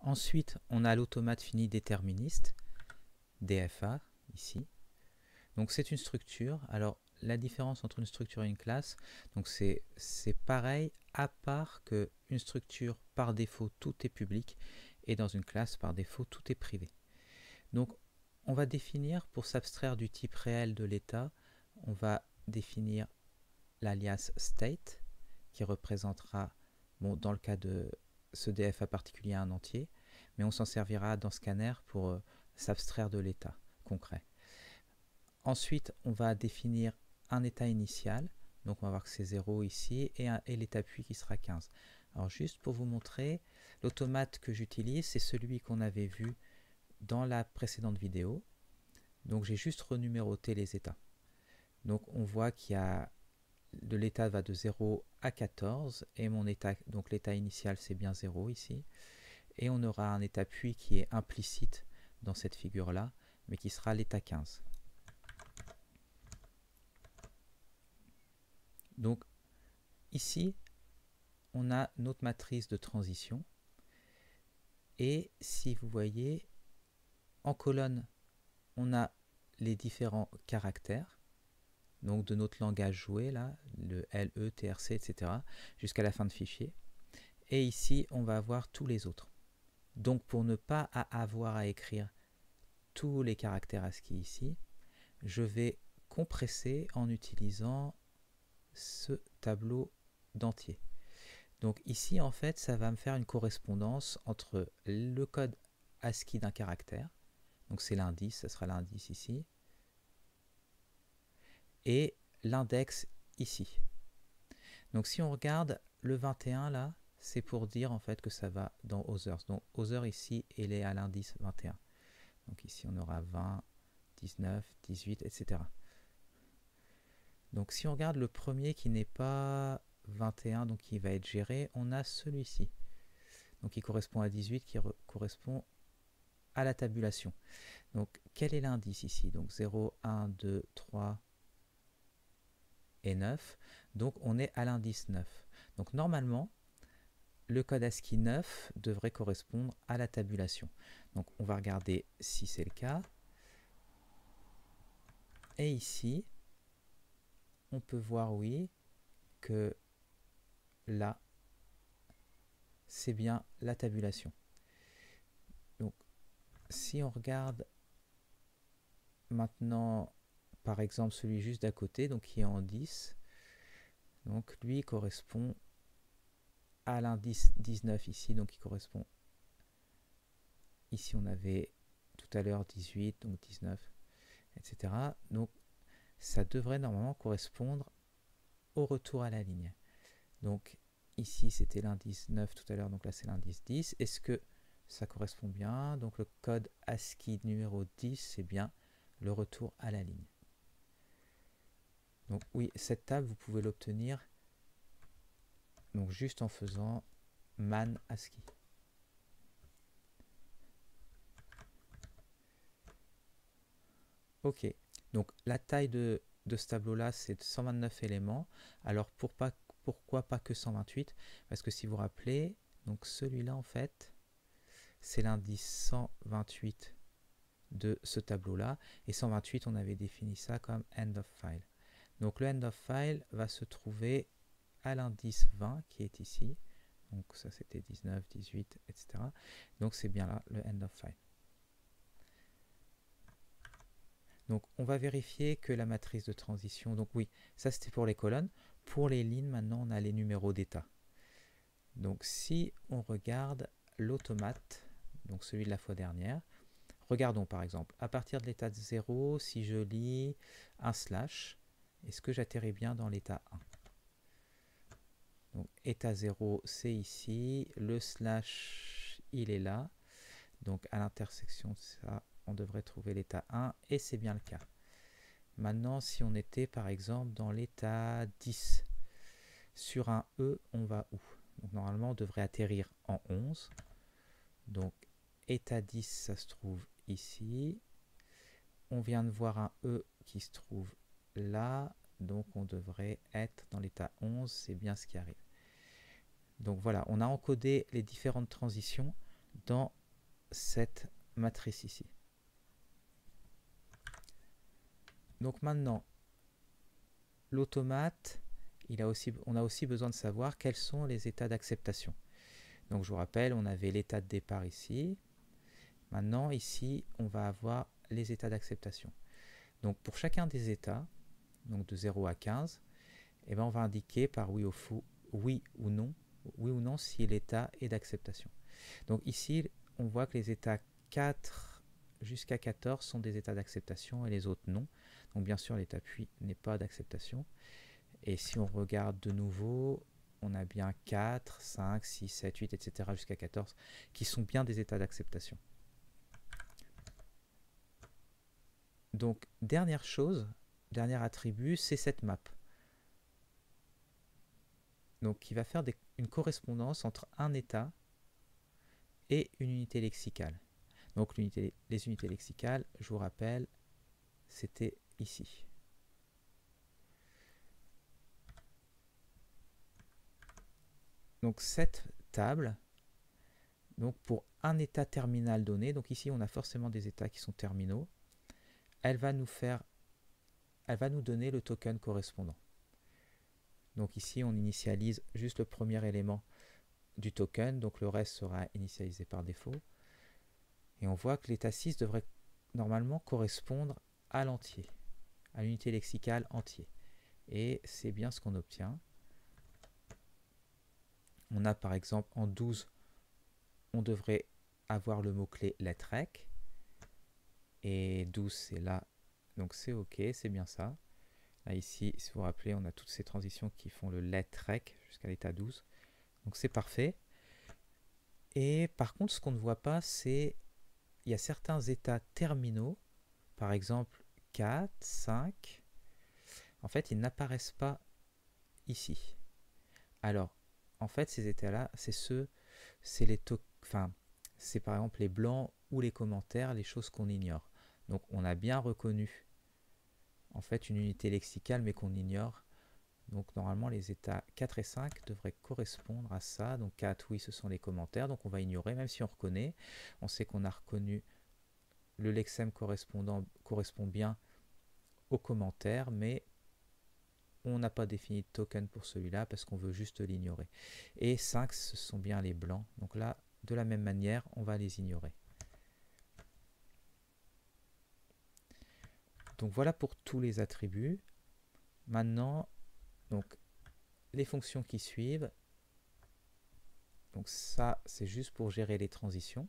Ensuite, on a l'automate fini déterministe, DFA, ici. Donc c'est une structure. Alors la différence entre une structure et une classe, donc c'est pareil, à part que une structure par défaut tout est public et dans une classe par défaut tout est privé. Donc on va définir, pour s'abstraire du type réel de l'état, on va définir l'alias state qui représentera, bon, dans le cas de ce DFA particulier, un entier, mais on s'en servira dans Scanner pour s'abstraire de l'état concret. Ensuite, on va définir un état initial, donc on va voir que c'est 0 ici, et l'état puis qui sera 15. Alors juste pour vous montrer, l'automate que j'utilise, c'est celui qu'on avait vu dans la précédente vidéo. Donc j'ai juste renuméroté les états. Donc on voit qu'il y a l'état va de 0 à 14, et mon état, donc l'état initial c'est bien 0 ici, et on aura un état puis qui est implicite dans cette figure-là, mais qui sera l'état 15. Donc ici, on a notre matrice de transition, et si vous voyez, en colonne, on a les différents caractères, donc de notre langage joué, là, le LE, TRC, etc., jusqu'à la fin de fichier. Et ici, on va avoir tous les autres. Donc pour ne pas avoir à écrire tous les caractères ASCII ici, je vais compresser en utilisant ce tableau d'entier. Donc ici, en fait, ça va me faire une correspondance entre le code ASCII d'un caractère, donc c'est l'indice, ça sera l'indice ici, et l'index ici. Donc si on regarde le 21 là, c'est pour dire en fait que ça va dans Others. Donc Others ici, il est à l'indice 21. Donc ici on aura 20, 19, 18, etc. Donc si on regarde le premier qui n'est pas 21, donc qui va être géré, on a celui-ci. Donc qui correspond à 18, qui correspond à la tabulation. Donc quel est l'indice ici? Donc 0, 1, 2, 3 et 9. Donc on est à l'indice 9. Donc normalement, le code ASCII 9 devrait correspondre à la tabulation. Donc on va regarder si c'est le cas. Et ici, on peut voir, oui, que là, c'est bien la tabulation. Donc si on regarde maintenant, par exemple, celui juste d'à côté, donc qui est en 10, donc lui correspond à l'indice 19 ici, donc il correspond, ici on avait tout à l'heure 18, donc 19, etc. Donc ça devrait normalement correspondre au retour à la ligne. Donc ici c'était l'indice 9 tout à l'heure, donc là c'est l'indice 10. Est-ce que ça correspond bien? Donc le code ASCII numéro 10, c'est bien le retour à la ligne. Donc oui, cette table, vous pouvez l'obtenir donc juste en faisant man ASCII. Ok, donc la taille de ce tableau-là, c'est 129 éléments. Alors pourquoi pas que 128? Parce que si vous vous rappelez, donc celui-là en fait, c'est l'indice 128 de ce tableau-là. Et 128, on avait défini ça comme end of file. Donc le end of file va se trouver à l'indice 20 qui est ici. Donc ça c'était 19, 18, etc. Donc c'est bien là le end of file. Donc on va vérifier que la matrice de transition, donc oui, ça c'était pour les colonnes. Pour les lignes, maintenant on a les numéros d'état. Donc si on regarde l'automate, donc celui de la fois dernière, regardons par exemple, à partir de l'état de 0, si je lis un slash, est-ce que j'atterris bien dans l'état 1? Donc état 0 c'est ici, le slash il est là, donc à l'intersection de ça, on devrait trouver l'état 1 et c'est bien le cas. Maintenant, si on était par exemple dans l'état 10, sur un E, on va où? Donc normalement, on devrait atterrir en 11. Donc état 10, ça se trouve ici. On vient de voir un E qui se trouve là. Donc on devrait être dans l'état 11, c'est bien ce qui arrive. Donc voilà, on a encodé les différentes transitions dans cette matrice ici. Donc maintenant, l'automate, on a aussi besoin de savoir quels sont les états d'acceptation. Donc je vous rappelle, on avait l'état de départ ici. Maintenant, ici, on va avoir les états d'acceptation. Donc pour chacun des états, donc de 0 à 15, eh ben, on va indiquer par oui ou non si l'état est d'acceptation. Donc ici, on voit que les états 4 jusqu'à 14 sont des états d'acceptation et les autres non. Donc bien sûr, l'état puis n'est pas d'acceptation. Et si on regarde de nouveau, on a bien 4, 5, 6, 7, 8, etc. jusqu'à 14 qui sont bien des états d'acceptation. Donc dernière chose, dernier attribut, c'est cette map. Donc qui va faire une correspondance entre un état et une unité lexicale. Donc les unités lexicales, je vous rappelle, c'était ici. Donc cette table, donc pour un état terminal donné, donc ici on a forcément des états qui sont terminaux, elle va nous donner le token correspondant. Donc ici on initialise juste le premier élément du token, donc le reste sera initialisé par défaut. Et on voit que l'état 6 devrait normalement correspondre à l'entier, à l'unité lexicale entier. Et c'est bien ce qu'on obtient. On a par exemple en 12, on devrait avoir le mot-clé lettrec. Et 12 c'est là, donc c'est OK, c'est bien ça. Là ici, si vous vous rappelez, on a toutes ces transitions qui font le lettrec jusqu'à l'état 12. Donc c'est parfait. Et par contre, ce qu'on ne voit pas, c'est il y a certains états terminaux, par exemple 4, 5, en fait, ils n'apparaissent pas ici. Alors, en fait, ces états-là, c'est par exemple les blancs ou les commentaires, les choses qu'on ignore. Donc, on a bien reconnu en fait une unité lexicale, mais qu'on ignore. Donc, normalement, les états 4 et 5 devraient correspondre à ça. Donc, 4, oui, ce sont les commentaires. Donc, on va ignorer, même si on reconnaît. On sait qu'on a reconnu le lexème correspond bien aux commentaires, mais on n'a pas défini de token pour celui-là parce qu'on veut juste l'ignorer. Et 5, ce sont bien les blancs. Donc là, de la même manière, on va les ignorer. Donc voilà pour tous les attributs. Maintenant, donc, les fonctions qui suivent. Donc ça, c'est juste pour gérer les transitions.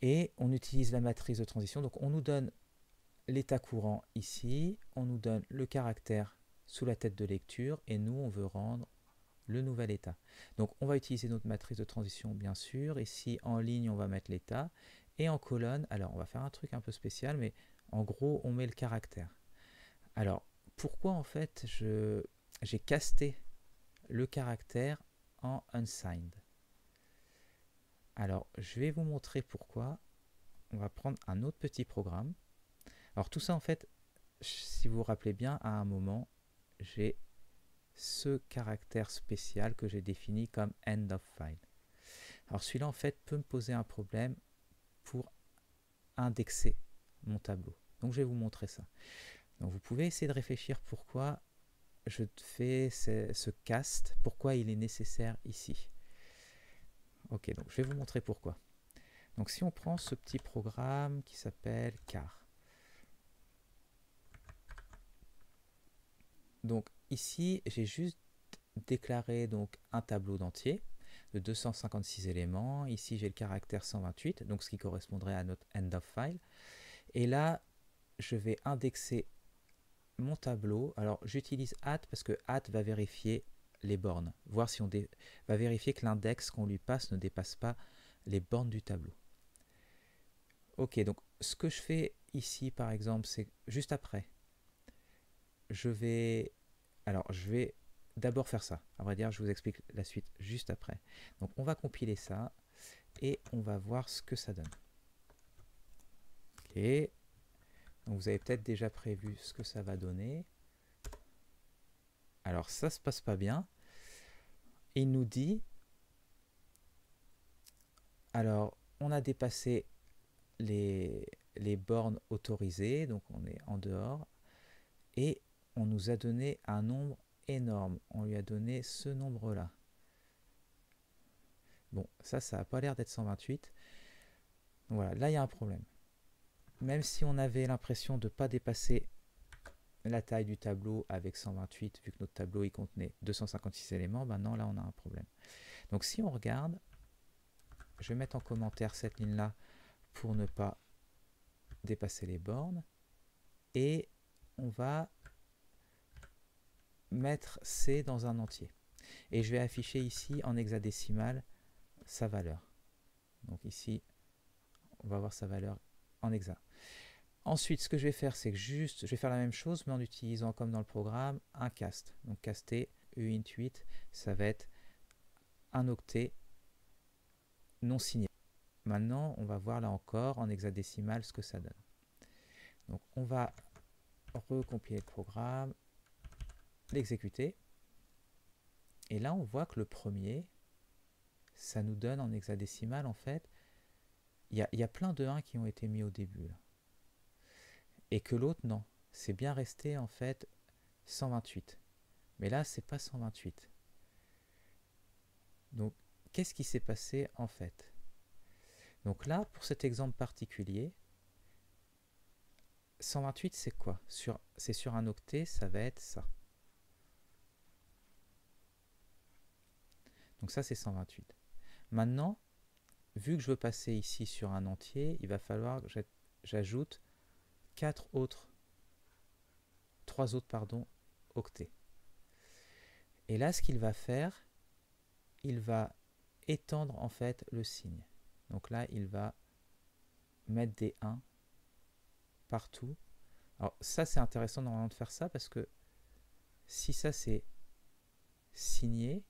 Et on utilise la matrice de transition. Donc on nous donne l'état courant ici, on nous donne le caractère sous la tête de lecture, et nous, on veut rendre le nouvel état. Donc on va utiliser notre matrice de transition, bien sûr. Ici, en ligne, on va mettre l'état. Et en colonne, alors on va faire un truc un peu spécial, mais en gros, on met le caractère. Alors, pourquoi en fait j'ai casté le caractère en unsigned? Alors, je vais vous montrer pourquoi. On va prendre un autre petit programme. Alors tout ça, en fait, si vous vous rappelez bien, à un moment, j'ai ce caractère spécial que j'ai défini comme end of file. Alors celui-là, en fait, peut me poser un problème pour indexer mon tableau. Donc je vais vous montrer ça. Donc vous pouvez essayer de réfléchir pourquoi je fais ce cast, pourquoi il est nécessaire ici. Ok, donc je vais vous montrer pourquoi. Donc si on prend ce petit programme qui s'appelle car. Donc ici, j'ai juste déclaré donc un tableau d'entier de 256 éléments. Ici, j'ai le caractère 128, donc ce qui correspondrait à notre end of file. Et là, je vais indexer mon tableau. Alors, j'utilise at parce que at va vérifier les bornes, voir si va vérifier que l'index qu'on lui passe ne dépasse pas les bornes du tableau. Ok, donc ce que je fais ici, par exemple, c'est juste après. Je vais d'abord faire ça. À vrai dire, je vous explique la suite juste après. Donc, on va compiler ça et on va voir ce que ça donne. Ok. Donc, vous avez peut-être déjà prévu ce que ça va donner. Alors, ça se passe pas bien. Il nous dit Alors, on a dépassé les bornes autorisées, donc on est en dehors, et on nous a donné un nombre énorme. On lui a donné ce nombre-là. Bon, ça n'a pas l'air d'être 128. Donc voilà, là il y a un problème. Même si on avait l'impression de ne pas dépasser la taille du tableau avec 128, vu que notre tableau il contenait 256 éléments, ben non, là on a un problème. Donc si on regarde, je vais mettre en commentaire cette ligne-là pour ne pas dépasser les bornes, et on va mettre C dans un entier. Et je vais afficher ici en hexadécimal sa valeur. Donc ici, on va voir sa valeur en hexa. Ensuite, ce que je vais faire, c'est que je vais faire la même chose, mais en utilisant, comme dans le programme, un cast. Donc caster uint8, ça va être un octet non signé. Maintenant, on va voir là encore en hexadécimal ce que ça donne. Donc on va recompiler le programme, l'exécuter. Et là, on voit que le premier, ça nous donne en hexadécimal, en fait, il y a plein de 1 qui ont été mis au début. Là. Et que l'autre, non. C'est bien resté, en fait, 128. Mais là, c'est pas 128. Donc, qu'est-ce qui s'est passé, en fait? Donc là, pour cet exemple particulier, 128, c'est quoi? C'est sur un octet, ça va être ça. Donc ça, c'est 128. Maintenant, vu que je veux passer ici sur un entier, il va falloir que j'ajoute 3 autres octets. Et là, ce qu'il va faire, il va étendre en fait le signe. Donc là, il va mettre des 1 partout. Alors ça, c'est intéressant normalement de faire ça parce que si ça, c'est signé,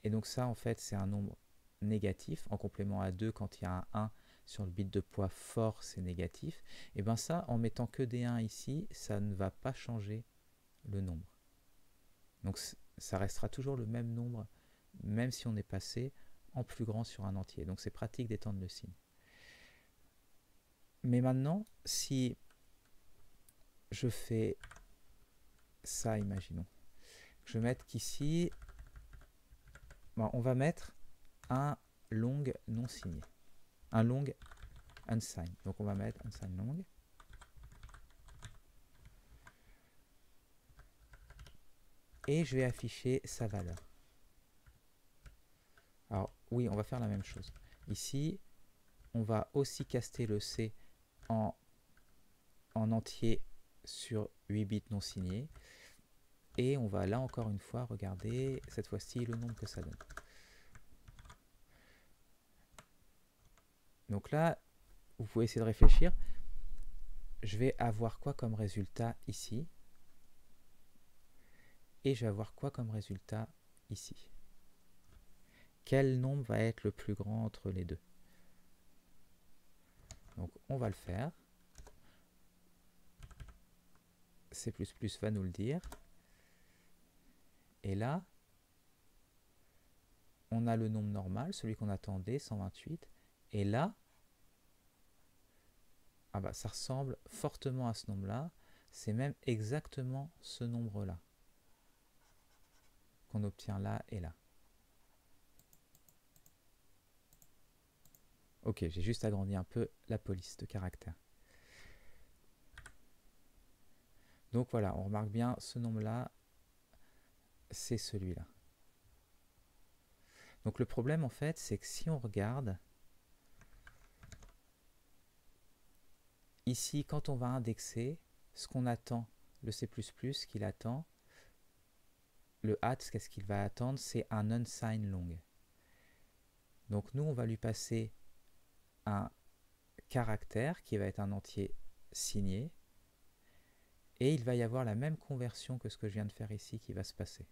et donc ça, en fait, c'est un nombre négatif, en complément à 2, quand il y a un 1 sur le bit de poids fort, c'est négatif, et bien ça, en mettant que des 1 ici, ça ne va pas changer le nombre. Donc ça restera toujours le même nombre, même si on est passé en plus grand sur un entier. Donc c'est pratique d'étendre le signe. Mais maintenant, si je fais ça, imaginons, je vais mettre qu'ici, bon, on va mettre un long non signé, un long unsigned. Donc on va mettre unsigned long. Et je vais afficher sa valeur. Alors oui, on va faire la même chose. Ici, on va aussi caster le C en entier sur 8 bits non signés. Et on va là encore une fois regarder cette fois-ci le nombre que ça donne. Donc là, vous pouvez essayer de réfléchir. Je vais avoir quoi comme résultat ici? Et je vais avoir quoi comme résultat ici? Quel nombre va être le plus grand entre les deux? Donc on va le faire. C++ va nous le dire. Et là, on a le nombre normal, celui qu'on attendait, 128. Et là, ah bah, ça ressemble fortement à ce nombre-là. C'est même exactement ce nombre-là qu'on obtient là et là. Ok, j'ai juste agrandi un peu la police de caractères. Donc voilà, on remarque bien ce nombre-là, c'est celui-là. Donc le problème en fait, c'est que si on regarde, ici quand on va indexer, ce qu'on attend, le C++ qu'il attend, le hat, qu'est-ce qu'il va attendre? C'est un unsigned long. Donc nous, on va lui passer un caractère qui va être un entier signé, et il va y avoir la même conversion que ce que je viens de faire ici qui va se passer.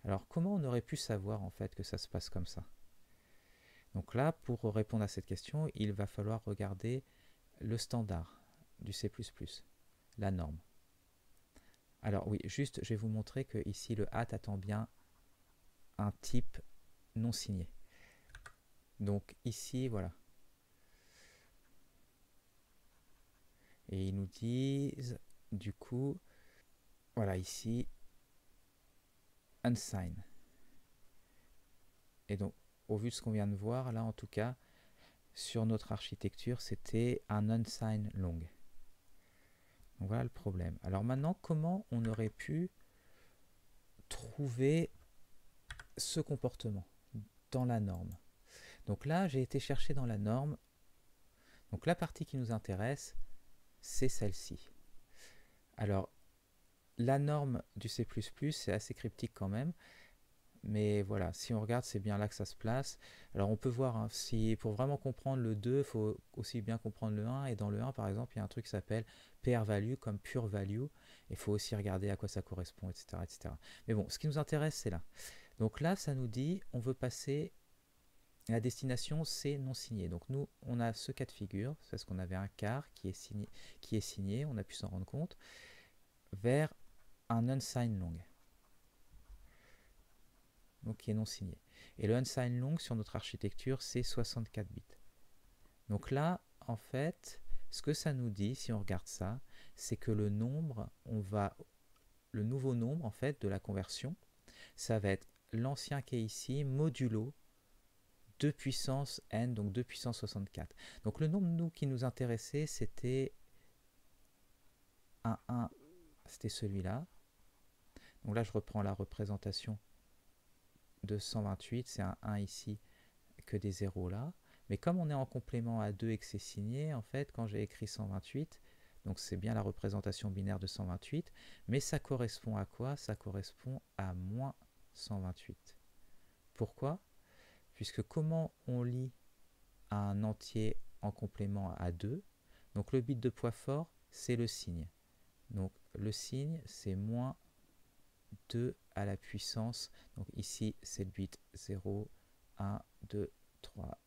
Alors comment on aurait pu savoir en fait que ça se passe comme ça? Donc là, pour répondre à cette question, il va falloir regarder le standard du C++, la norme. Alors oui, juste je vais vous montrer que ici le hat attend bien un type non signé. Donc ici, voilà. Et ils nous disent, du coup, voilà, ici, unsigned. Et donc, au vu de ce qu'on vient de voir, là, en tout cas, sur notre architecture, c'était un unsigned long. Donc voilà le problème. Alors maintenant, comment on aurait pu trouver ce comportement dans la norme? Donc là, j'ai été chercher dans la norme. Donc la partie qui nous intéresse, c'est celle-ci. Alors, la norme du C++, c'est assez cryptique quand même. Mais voilà, si on regarde, c'est bien là que ça se place. Alors on peut voir, hein, si pour vraiment comprendre le 2, il faut aussi bien comprendre le 1. Et dans le 1, par exemple, il y a un truc qui s'appelle PR value comme pure value. Il faut aussi regarder à quoi ça correspond, etc., etc. Mais bon, ce qui nous intéresse, c'est là. Donc là, ça nous dit, on veut passer, la destination, c'est non signé. Donc nous, on a ce cas de figure, c'est parce qu'on avait un quart qui est signé, on a pu s'en rendre compte, vers un unsigned long. Donc qui est non signé. Et le unsigned long sur notre architecture, c'est 64 bits. Donc là, en fait, ce que ça nous dit, si on regarde ça, c'est que le nombre, le nouveau nombre, en fait, de la conversion, ça va être l'ancien qui est ici, modulo 2 puissance n, donc 2 puissance 64. Donc le nombre qui nous intéressait, c'était un 1, c'était celui-là. Donc là, je reprends la représentation de 128, c'est un 1 ici, que des zéros là. Mais comme on est en complément à 2 et que c'est signé, en fait, quand j'ai écrit 128, donc c'est bien la représentation binaire de 128, mais ça correspond à quoi? Ça correspond à moins 128. Pourquoi? Puisque comment on lit un entier en complément à 2? Donc le bit de poids fort, c'est le signe. Donc le signe, c'est moins 2 à la puissance. Donc ici, c'est le bit 0, 1, 2, 3,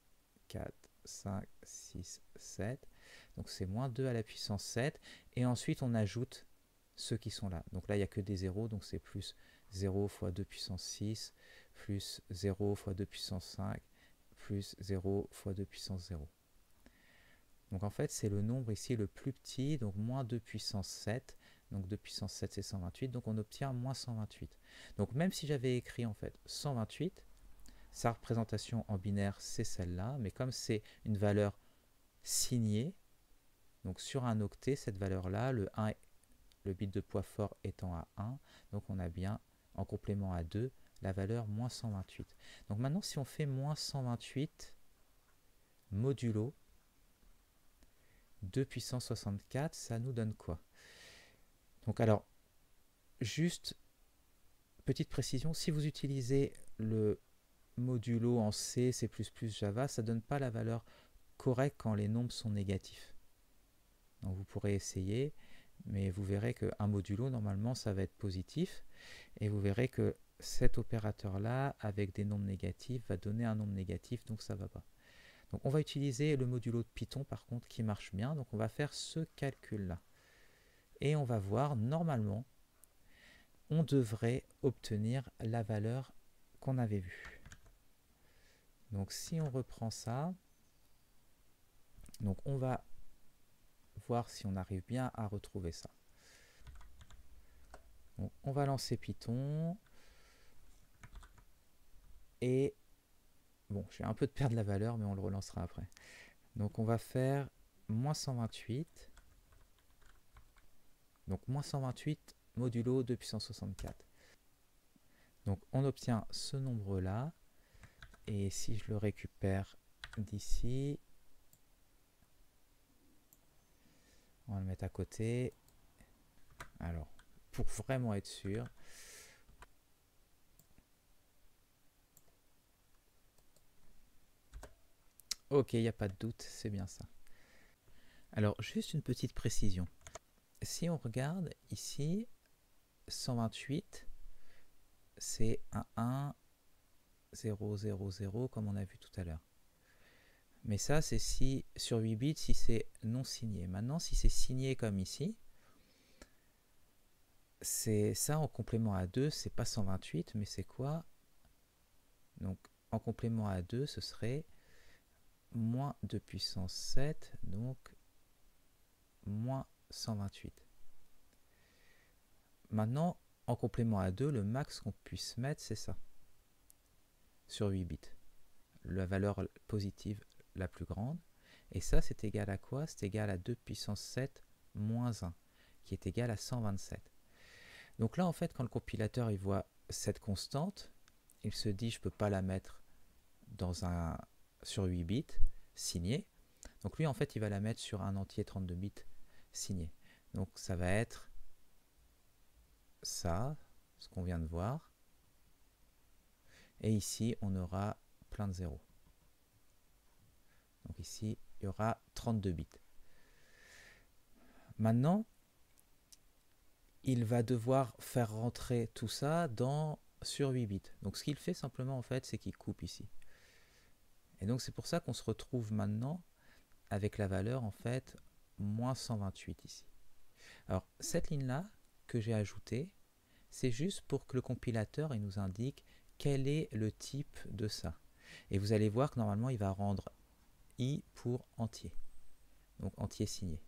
4, 5, 6, 7. Donc c'est moins 2 à la puissance 7. Et ensuite, on ajoute ceux qui sont là. Donc là, il n'y a que des zéros, donc c'est plus 0 fois 2 puissance 6, plus 0 fois 2 puissance 5, plus 0 fois 2 puissance 0. Donc en fait, c'est le nombre ici le plus petit, donc moins 2 puissance 7. Donc 2 puissance 7, c'est 128. Donc on obtient moins 128. Donc même si j'avais écrit en fait 128, sa représentation en binaire, c'est celle-là. Mais comme c'est une valeur signée, donc sur un octet, cette valeur-là, le 1, le bit de poids fort étant à 1, donc on a bien, en complément à 2, la valeur moins 128. Donc maintenant, si on fait moins 128 modulo 2 puissance 64, ça nous donne quoi? Donc alors, juste petite précision, si vous utilisez le modulo en C, C++, Java, ça ne donne pas la valeur correcte quand les nombres sont négatifs. Donc vous pourrez essayer, mais vous verrez qu'un modulo, normalement, ça va être positif. Et vous verrez que cet opérateur-là, avec des nombres négatifs, va donner un nombre négatif, donc ça ne va pas. Donc on va utiliser le modulo de Python, par contre, qui marche bien. Donc on va faire ce calcul-là. Et on va voir, normalement, on devrait obtenir la valeur qu'on avait vue. Donc si on reprend ça, donc on va voir si on arrive bien à retrouver ça. Donc on va lancer Python. Et bon, j'ai un peu de perdre la valeur, mais on le relancera après. Donc on va faire moins 128. Donc moins 128 modulo 2 puissance 64. Donc on obtient ce nombre-là. Et si je le récupère d'ici, on va le mettre à côté. Alors, pour vraiment être sûr, ok, il n'y a pas de doute, c'est bien ça. Alors, juste une petite précision. Si on regarde ici, 128, c'est un 1, 0, 0, 0, comme on a vu tout à l'heure. Mais ça, c'est si sur 8 bits, si c'est non signé. Maintenant, si c'est signé comme ici, c'est ça en complément à 2, c'est pas 128, mais c'est quoi? Donc en complément à 2, ce serait moins 2 puissance 7, donc moins 128. Maintenant, en complément à 2, le max qu'on puisse mettre, c'est ça, sur 8 bits. La valeur positive la plus grande. Et ça, c'est égal à quoi? C'est égal à 2 puissance 7 moins 1, qui est égal à 127. Donc là, en fait, quand le compilateur il voit cette constante, il se dit, je ne peux pas la mettre sur 8 bits, signé. Donc lui, en fait, il va la mettre sur un entier 32 bits, signé. Donc ça va être ça, ce qu'on vient de voir. Et ici, on aura plein de zéros. Donc ici, il y aura 32 bits. Maintenant, il va devoir faire rentrer tout ça sur 8 bits. Donc ce qu'il fait simplement, en fait, c'est qu'il coupe ici. Et donc c'est pour ça qu'on se retrouve maintenant avec la valeur, en fait, moins 128 ici. Alors, cette ligne-là que j'ai ajoutée, c'est juste pour que le compilateur il nous indique quel est le type de ça. Et vous allez voir que normalement, il va rendre i pour entier. Donc, entier signé.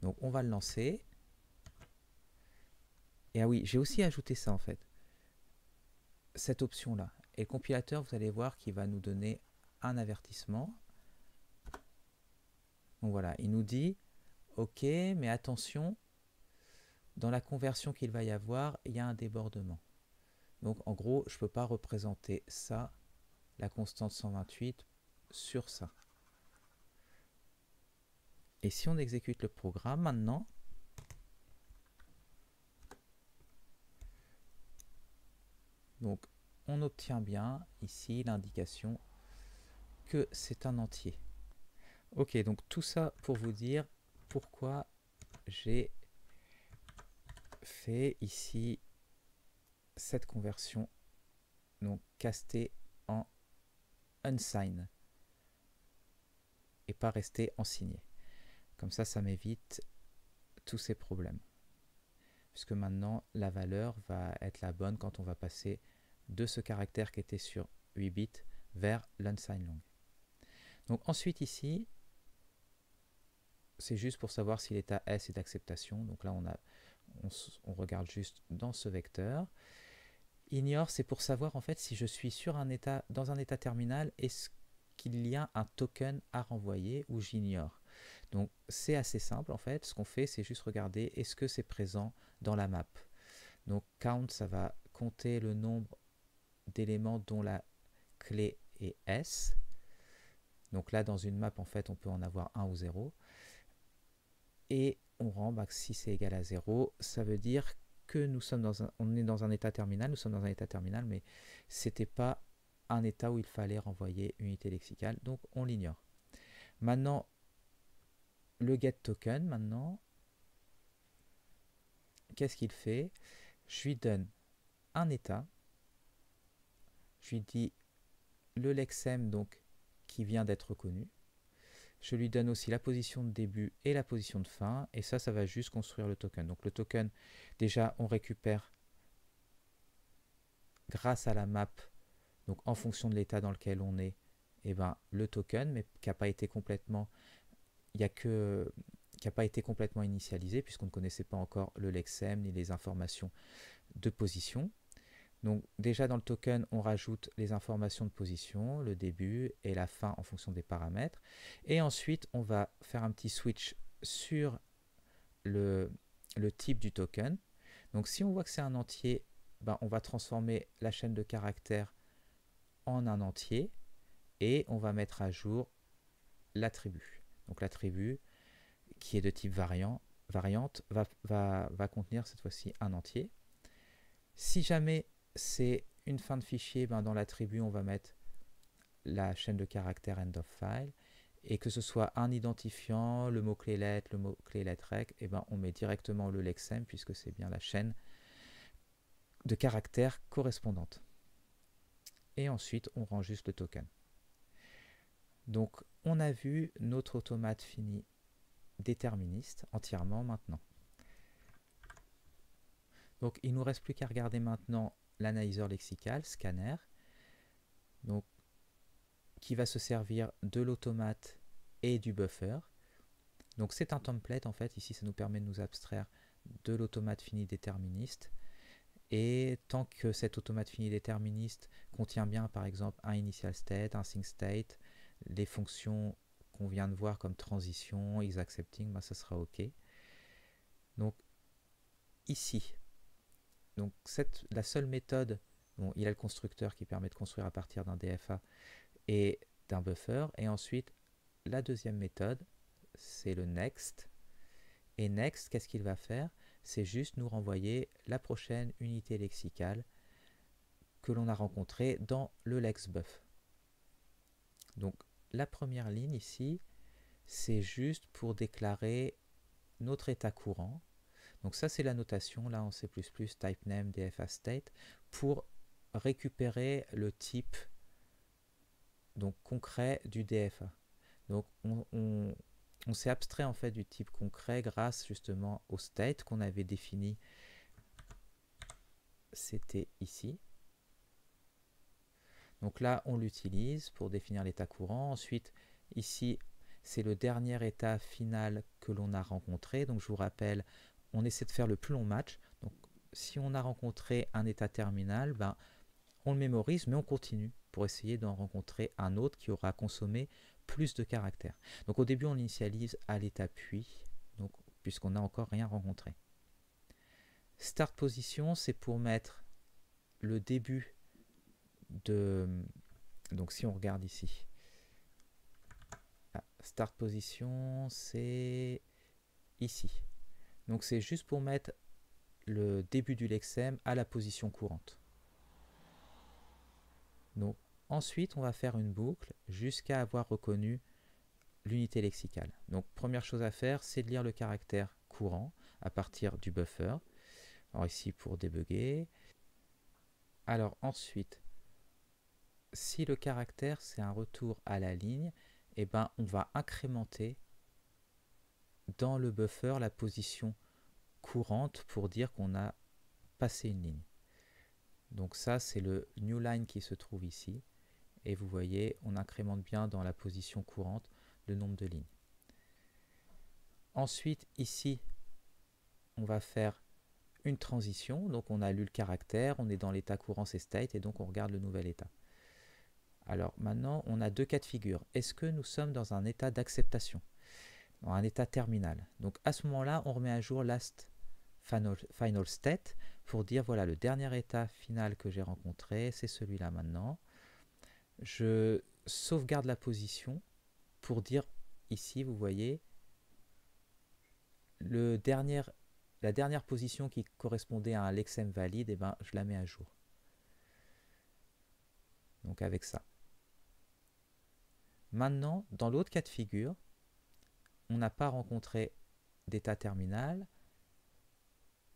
Donc, on va le lancer. Et ah oui, j'ai aussi ajouté ça, en fait. Cette option-là. Et le compilateur, vous allez voir qu'il va nous donner un avertissement. Donc, voilà, il nous dit, OK, mais attention, dans la conversion qu'il va y avoir, il y a un débordement. Donc en gros, je ne peux pas représenter ça, la constante 128, sur ça. Et si on exécute le programme maintenant, donc on obtient bien ici l'indication que c'est un entier. Ok, donc tout ça pour vous dire pourquoi j'ai fait ici cette conversion, donc castée en unsigned et pas rester en signé. Comme ça m'évite tous ces problèmes. Puisque maintenant, la valeur va être la bonne quand on va passer de ce caractère qui était sur 8 bits vers l'unsigned long. Donc ensuite ici, c'est juste pour savoir si l'état S est d'acceptation. Donc là, on regarde juste dans ce vecteur. Ignore, c'est pour savoir en fait si je suis dans un état terminal, est-ce qu'il y a un token à renvoyer ou j'ignore. Donc c'est assez simple en fait. Ce qu'on fait, c'est juste regarder est-ce que c'est présent dans la map. Donc count, ça va compter le nombre d'éléments dont la clé est S. Donc là, dans une map, en fait, on peut en avoir 1 ou 0. Et on rend si c'est égal à 0, ça veut dire que on est dans un état terminal, nous sommes dans un état terminal, mais ce n'était pas un état où il fallait renvoyer une unité lexicale, donc on l'ignore. Maintenant, le getToken, maintenant, qu'est-ce qu'il fait? Je lui donne un état, je lui dis le lexem donc qui vient d'être reconnu. Je lui donne aussi la position de début et la position de fin, et ça va juste construire le token. Donc le token, déjà, on récupère grâce à la map, donc en fonction de l'état dans lequel on est, le token, mais qui n'a pas été complètement, qui n'a pas été complètement initialisé, puisqu'on ne connaissait pas encore le lexem ni les informations de position. Donc déjà dans le token, on rajoute les informations de position, le début et la fin en fonction des paramètres. Et ensuite, on va faire un petit switch sur le type du token. Donc si on voit que c'est un entier, on va transformer la chaîne de caractères en un entier et on va mettre à jour l'attribut. Donc l'attribut qui est de type variante va contenir cette fois-ci un entier. Si jamais c'est une fin de fichier, dans l'attribut, on va mettre la chaîne de caractères end of file. Et que ce soit un identifiant, le mot-clé let, le mot-clé letrec, on met directement le lexem puisque c'est bien la chaîne de caractères correspondante. Et ensuite, on rend juste le token. Donc, on a vu notre automate fini déterministe entièrement maintenant. Donc, il ne nous reste plus qu'à regarder maintenant l'analyseur lexical, scanner. donc qui va se servir de l'automate et du buffer. Donc c'est un template en fait, ici ça nous permet de nous abstraire de l'automate fini déterministe. Et tant que cet automate fini déterministe contient bien par exemple un initial state, un sync state, les fonctions qu'on vient de voir comme transition, isAccepting, ben ça sera OK. Donc ici, donc la seule méthode, bon, il y a le constructeur qui permet de construire à partir d'un DFA et d'un buffer, et ensuite la deuxième méthode, c'est le next. Et next, qu'est-ce qu'il va faire? C'est juste nous renvoyer la prochaine unité lexicale que l'on a rencontrée dans le lexbuff. Donc la première ligne ici, c'est juste pour déclarer notre état courant. Donc ça c'est la notation là en C++, type name DFA state, pour récupérer le type donc concret du DFA. Donc on s'est abstrait en fait du type concret grâce justement au state qu'on avait défini, c'était ici. Donc là on l'utilise pour définir l'état courant. Ensuite ici c'est le dernier état final que l'on a rencontré. Donc je vous rappelle, on essaie de faire le plus long match. Donc si on a rencontré un état terminal, ben, on le mémorise mais on continue pour essayer d'en rencontrer un autre qui aura consommé plus de caractères. Donc au début on l'initialise à l'état puis, donc puisqu'on n'a encore rien rencontré. Start position, c'est pour mettre le début de... Donc si on regarde ici, start position, c'est ici. Donc c'est juste pour mettre le début du lexème à la position courante. Donc ensuite, on va faire une boucle jusqu'à avoir reconnu l'unité lexicale. Donc première chose à faire, c'est de lire le caractère courant à partir du buffer. Alors ici pour débugger. Alors ensuite, si le caractère c'est un retour à la ligne, eh ben, on va incrémenter dans le buffer la position courante pour dire qu'on a passé une ligne. Donc ça c'est le new line qui se trouve ici. Et vous voyez, on incrémente bien dans la position courante le nombre de lignes. Ensuite, ici, on va faire une transition. Donc, on a lu le caractère, on est dans l'état courant, c'est state, et donc on regarde le nouvel état. Alors, maintenant, on a deux cas de figure. Est-ce que nous sommes dans un état d'acceptation, dans un état terminal? Donc, à ce moment-là, on remet à jour last final state pour dire, voilà, le dernier état final que j'ai rencontré, c'est celui-là maintenant. Je sauvegarde la position pour dire, ici, vous voyez, la dernière position qui correspondait à un lexème valide, eh ben, je la mets à jour. Donc avec ça. Maintenant, dans l'autre cas de figure, on n'a pas rencontré d'état terminal.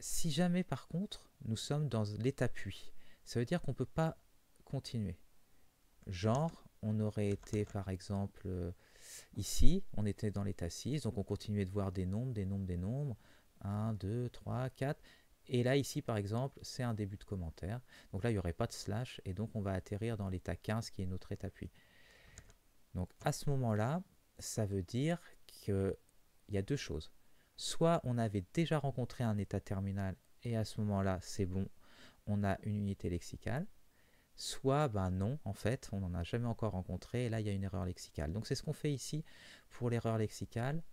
Si jamais, par contre, nous sommes dans l'état puis, ça veut dire qu'on ne peut pas continuer. Genre, on aurait été, par exemple, ici, on était dans l'état 6, donc on continuait de voir des nombres, des nombres, des nombres. 1, 2, 3, 4. Et là, ici, par exemple, c'est un début de commentaire. Donc là, il n'y aurait pas de slash, et donc on va atterrir dans l'état 15, qui est notre état puis. Donc à ce moment-là, ça veut dire qu'il y a deux choses. Soit on avait déjà rencontré un état terminal, et à ce moment-là, c'est bon, on a une unité lexicale. Soit, ben non, en fait, on n'en a jamais encore rencontré, et là, il y a une erreur lexicale. Donc c'est ce qu'on fait ici pour l'erreur lexicale.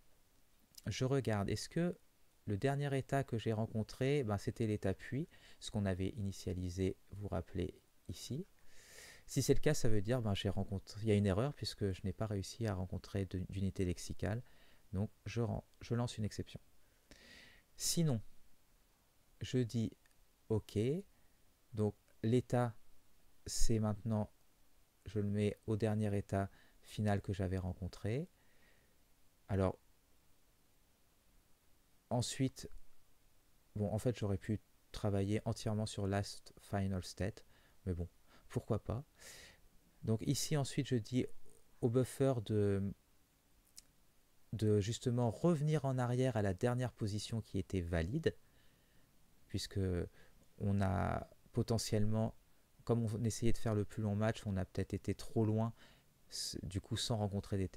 Je regarde, est-ce que le dernier état que j'ai rencontré, ben, c'était l'état puis, ce qu'on avait initialisé, vous rappelez, ici. Si c'est le cas, ça veut dire ben, il y a une erreur puisque je n'ai pas réussi à rencontrer d'unité lexicale. Donc, je lance une exception. Sinon, je dis OK. Donc, l'état, c'est maintenant, je le mets au dernier état final que j'avais rencontré. Alors, ensuite, bon, en fait, j'aurais pu travailler entièrement sur last final state, mais bon, pourquoi pas. Donc ici, ensuite, je dis au buffer de justement revenir en arrière à la dernière position qui était valide, puisque on a potentiellement comme on essayait de faire le plus long match, on a peut-être été trop loin, du coup sans rencontrer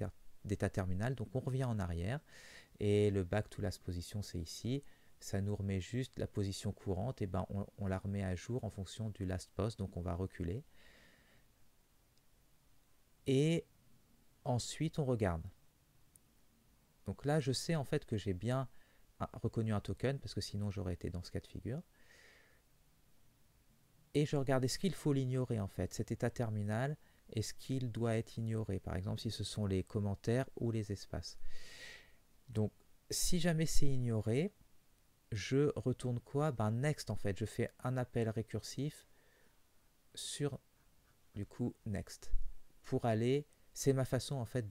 d'état terminal. Donc on revient en arrière et le back to last position c'est ici. Ça nous remet juste la position courante et ben on la remet à jour en fonction du last post. Donc on va reculer et ensuite on regarde. Donc là je sais en fait que j'ai bien reconnu un token parce que sinon j'aurais été dans ce cas de figure. Et je regarde, est-ce qu'il faut l'ignorer en fait, cet état terminal, est-ce qu'il doit être ignoré, par exemple si ce sont les commentaires ou les espaces. Donc si jamais c'est ignoré, je retourne quoi? Ben next en fait, je fais un appel récursif sur du coup next pour aller, c'est ma façon en fait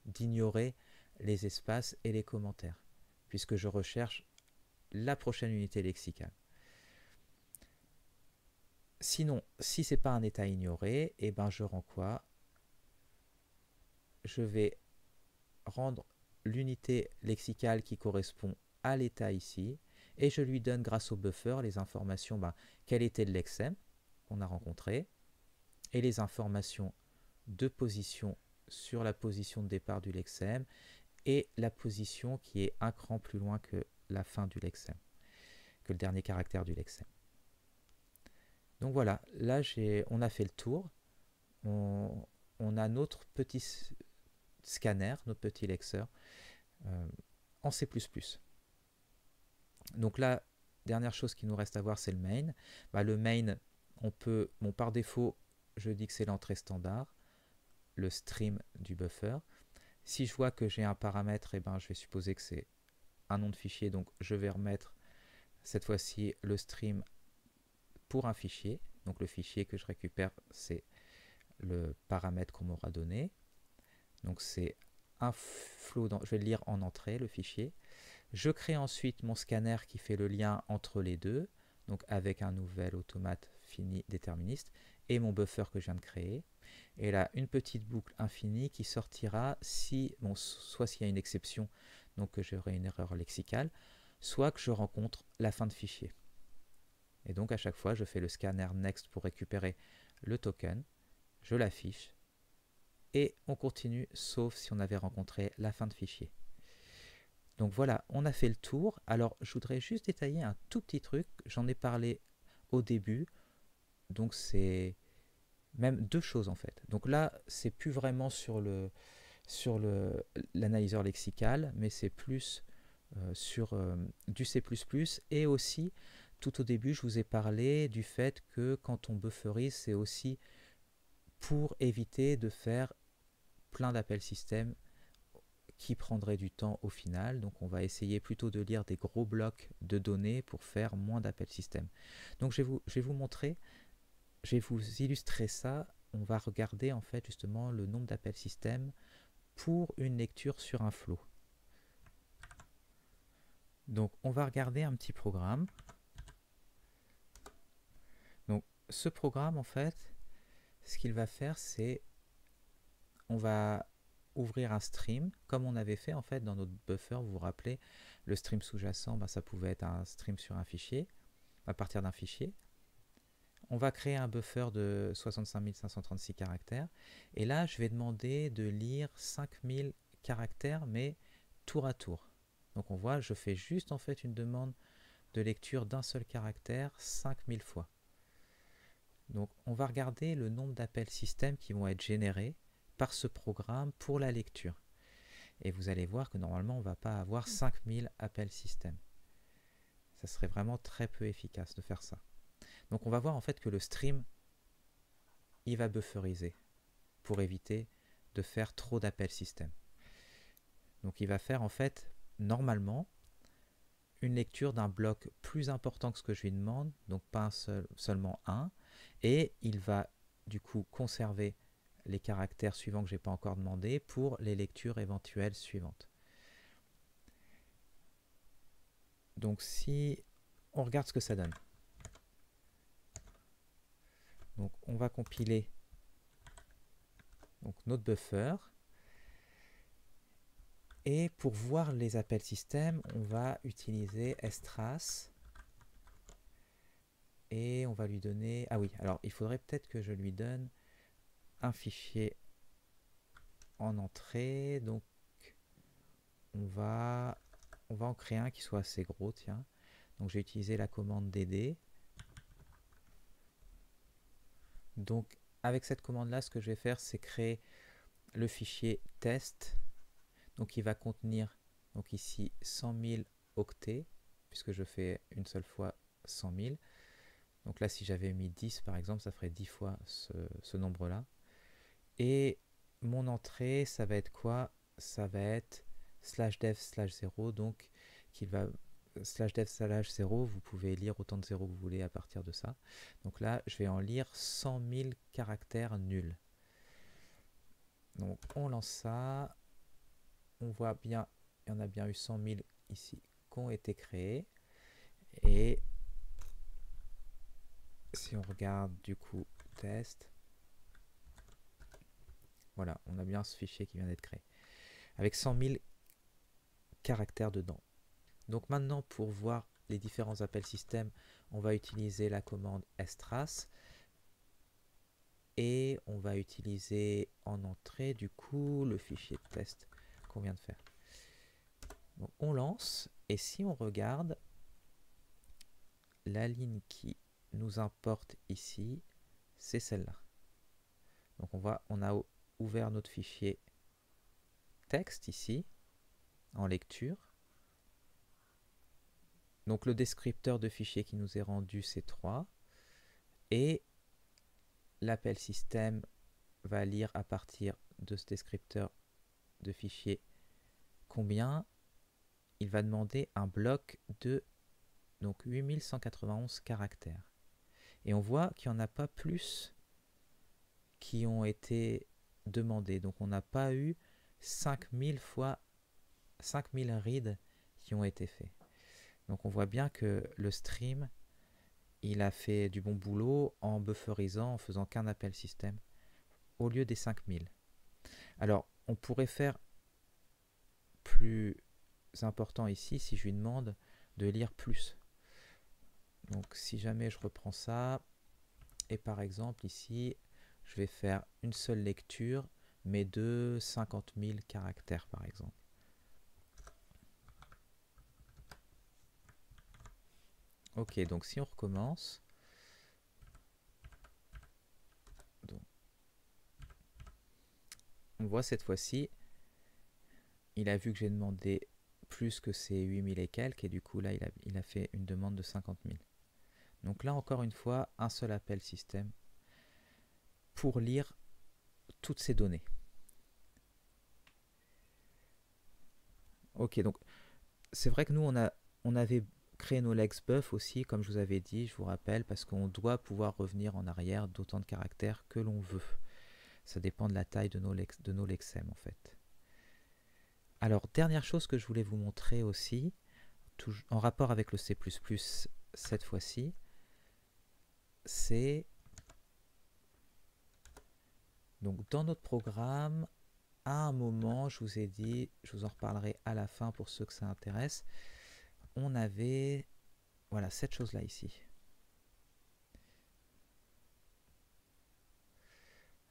d'ignorer les espaces et les commentaires puisque je recherche la prochaine unité lexicale. Sinon, si c'est pas un état ignoré, et ben je rends quoi? Je vais rendre l'unité lexicale qui correspond à l'état ici, et je lui donne grâce au buffer les informations, quel était le lexème qu'on a rencontré, et les informations de position sur la position de départ du lexème, et la position qui est un cran plus loin que la fin du lexème, que le dernier caractère du lexème. Donc voilà, là on a fait le tour, on a notre petit scanner, notre petit lexeur en C++. Donc là, dernière chose qui nous reste à voir, c'est le main. Le main, par défaut, je dis que c'est l'entrée standard, le stream du buffer. Si je vois que j'ai un paramètre, je vais supposer que c'est un nom de fichier, donc je vais remettre cette fois-ci le stream pour un fichier. Donc le fichier que je récupère, c'est le paramètre qu'on m'aura donné. Donc c'est un flow, je vais le lire en entrée, le fichier. Je crée ensuite mon scanner qui fait le lien entre les deux, donc avec un nouvel automate fini déterministe, et mon buffer que je viens de créer. Et là, une petite boucle infinie qui sortira si, soit s'il y a une exception, donc que j'aurai une erreur lexicale, soit que je rencontre la fin de fichier. Et donc à chaque fois, je fais le scanner next pour récupérer le token, je l'affiche, et on continue, sauf si on avait rencontré la fin de fichier. Donc voilà, on a fait le tour. Alors, je voudrais juste détailler un tout petit truc. J'en ai parlé au début. Donc, c'est même deux choses en fait. Donc là, c'est plus vraiment sur l'analyseur lexical, mais c'est plus sur du C++. Et aussi, tout au début, je vous ai parlé du fait que quand on bufferise, c'est aussi pour éviter de faire plein d'appels système qui prendrait du temps au final. Donc on va essayer plutôt de lire des gros blocs de données pour faire moins d'appels système. Donc je vais vous montrer, je vais vous illustrer ça. On va regarder en fait justement le nombre d'appels système pour une lecture sur un flow. Donc on va regarder un petit programme. Donc ce programme en fait, ce qu'il va faire c'est on va ouvrir un stream, comme on avait fait en fait dans notre buffer, vous vous rappelez, le stream sous-jacent, ça pouvait être un stream sur un fichier, à partir d'un fichier. On va créer un buffer de 65 536 caractères, et là je vais demander de lire 5000 caractères, mais tour à tour. Donc on voit, je fais juste en fait une demande de lecture d'un seul caractère 5000 fois. Donc on va regarder le nombre d'appels système qui vont être générés par ce programme pour la lecture. Et vous allez voir que normalement, on ne va pas avoir 5000 appels système. Ça serait vraiment très peu efficace de faire ça. Donc on va voir en fait que le stream, il va bufferiser pour éviter de faire trop d'appels système. Donc il va faire en fait, normalement, une lecture d'un bloc plus important que ce que je lui demande, donc pas seulement un, et il va du coup conserver les caractères suivants que je n'ai pas encore demandé pour les lectures éventuelles suivantes. Donc si on regarde ce que ça donne. Donc on va compiler donc, notre buffer. Et pour voir les appels système, on va utiliser strass Et on va lui donner... Ah oui, alors il faudrait peut-être que je lui donne un fichier en entrée. Donc on va en créer un qui soit assez gros, tiens. Donc j'ai utilisé la commande dd. Donc avec cette commande-là, ce que je vais faire, c'est créer le fichier test. Donc il va contenir, donc ici, 100 000 octets, puisque je fais une seule fois 100 000. Donc là, si j'avais mis 10 par exemple, ça ferait 10 fois ce nombre-là. Et mon entrée, ça va être quoi? Ça va être /dev/0, donc qu'il va /dev/0, vous pouvez lire autant de zéros que vous voulez à partir de ça. Donc là, je vais en lire 100 000 caractères nuls. Donc on lance ça, on voit bien, il y en a bien eu 100 000 ici qui ont été créés. Et si on regarde du coup test, voilà, on a bien ce fichier qui vient d'être créé avec 100 000 caractères dedans. Donc maintenant, pour voir les différents appels système, on va utiliser la commande strass et on va utiliser en entrée du coup le fichier de test qu'on vient de faire. Donc on lance, et si on regarde la ligne qui nous importe ici, c'est celle-là. Donc on voit, on a ouvert notre fichier texte ici en lecture. Donc le descripteur de fichier qui nous est rendu, c'est 3. Et l'appel système va lire à partir de ce descripteur de fichier combien. Il va demander un bloc de donc 8191 caractères. Et on voit qu'il n'y en a pas plus qui ont été demandés. Donc on n'a pas eu 5000 fois 5000 reads qui ont été faits. Donc on voit bien que le stream, il a fait du bon boulot en bufferisant, en faisant qu'un appel système au lieu des 5000. Alors on pourrait faire plus important ici si je lui demande de lire plus. Donc si jamais je reprends ça, et par exemple ici, je vais faire une seule lecture, mais de 50 000 caractères par exemple. Ok, donc si on recommence, donc, on voit cette fois-ci, il a vu que j'ai demandé plus que ces 8000 et quelques, et du coup là il a fait une demande de 50 000. Donc là encore une fois, un seul appel système pour lire toutes ces données. Ok, donc c'est vrai que nous on avait créé nos LexBuff aussi, comme je vous avais dit, je vous rappelle, parce qu'on doit pouvoir revenir en arrière d'autant de caractères que l'on veut. Ça dépend de la taille de nos lexem en fait. Alors, dernière chose que je voulais vous montrer aussi, en rapport avec le C++ cette fois-ci, c'est donc dans notre programme, à un moment, je vous ai dit, je vous en reparlerai à la fin pour ceux que ça intéresse, on avait voilà cette chose-là ici.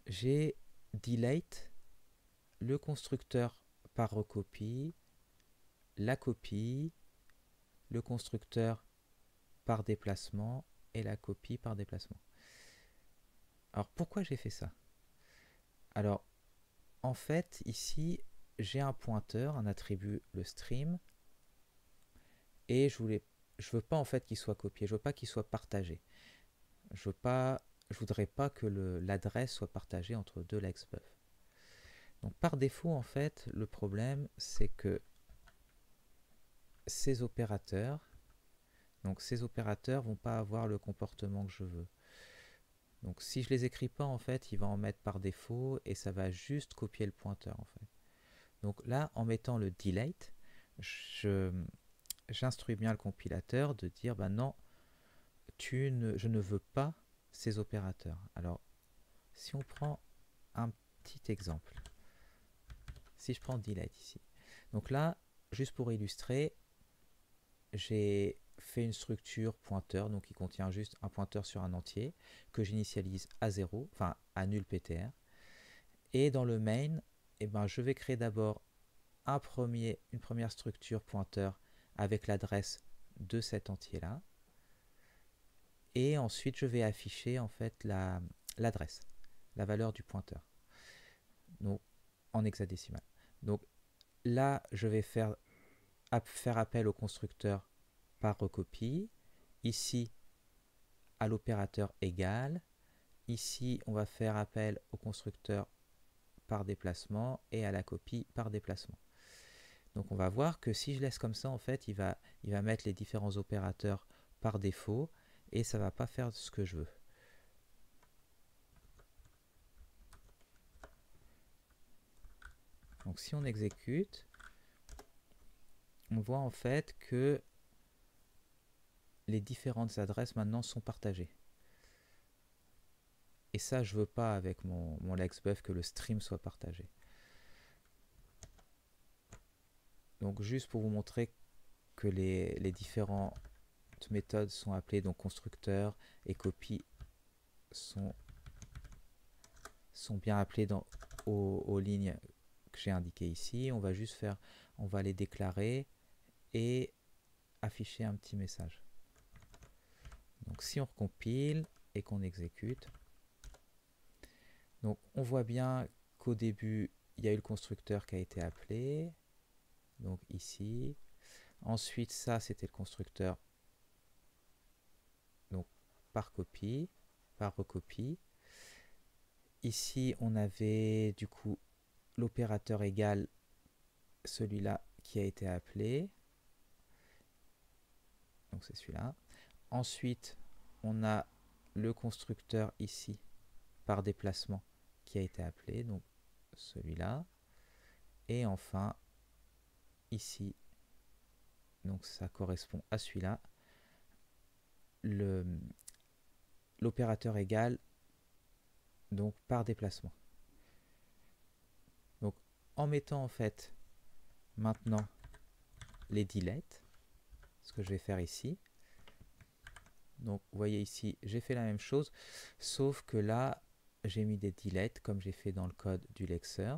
J'ai delete le constructeur par recopie, la copie, le constructeur par déplacement et la copie par déplacement. Alors pourquoi j'ai fait ça? Alors en fait ici j'ai un pointeur, un attribut, le stream, et je veux pas en fait qu'il soit copié, je veux pas qu'il soit partagé. Je voudrais pas que l'adresse soit partagée entre deux LexBuff. Donc par défaut en fait le problème c'est que ces opérateurs vont pas avoir le comportement que je veux. Donc si je les écris pas en fait, il va en mettre par défaut et ça va juste copier le pointeur en fait. Donc là en mettant le delete, j'instruis bien le compilateur de dire bah non, je ne veux pas ces opérateurs. Alors si on prend un petit exemple, si je prends delete ici, donc là juste pour illustrer, j'ai fait une structure pointeur, donc qui contient juste un pointeur sur un entier, que j'initialise à 0, enfin à nul PTR. Et dans le main, eh ben, je vais créer d'abord une première structure pointeur avec l'adresse de cet entier-là. Et ensuite, je vais afficher en fait l'adresse, la valeur du pointeur, donc en hexadécimal. Donc là, je vais faire appel au constructeur par recopie. Ici, à l'opérateur égal. Ici, on va faire appel au constructeur par déplacement et à la copie par déplacement. Donc on va voir que si je laisse comme ça, en fait, il va mettre les différents opérateurs par défaut et ça ne va pas faire ce que je veux. Donc si on exécute, on voit en fait que les différentes adresses maintenant sont partagées. Et ça, je veux pas avec mon LexBuff que le stream soit partagé. Donc juste pour vous montrer que les différentes méthodes sont appelées, donc constructeur et copie sont bien appelées aux lignes que j'ai indiquées ici. On va juste on va les déclarer et afficher un petit message. Donc si on recompile et qu'on exécute, donc on voit bien qu'au début il y a eu le constructeur qui a été appelé, donc ici. Ensuite ça c'était le constructeur, donc par copie, par recopie. Ici on avait du coup l'opérateur égal, celui-là qui a été appelé, donc c'est celui-là. Ensuite on a le constructeur ici par déplacement qui a été appelé, donc celui-là. Et enfin ici, donc ça correspond à celui-là, l'opérateur égal, donc par déplacement. Donc en mettant en fait maintenant les delete, ce que je vais faire ici, donc vous voyez ici j'ai fait la même chose, sauf que là j'ai mis des delete comme j'ai fait dans le code du lexer,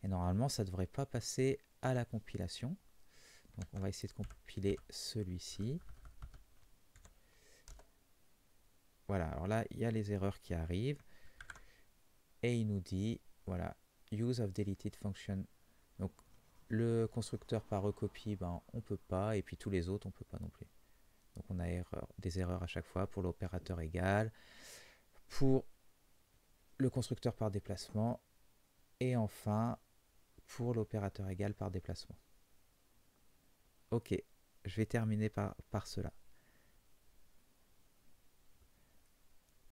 et normalement ça ne devrait pas passer à la compilation. Donc on va essayer de compiler celui-ci. Voilà, alors là il y a les erreurs qui arrivent et il nous dit voilà, use of deleted function. Donc le constructeur par recopie, ben, on peut pas, et puis tous les autres on peut pas non plus. Donc on a des erreurs à chaque fois pour l'opérateur égal, pour le constructeur par déplacement, et enfin pour l'opérateur égal par déplacement. Ok, je vais terminer par cela.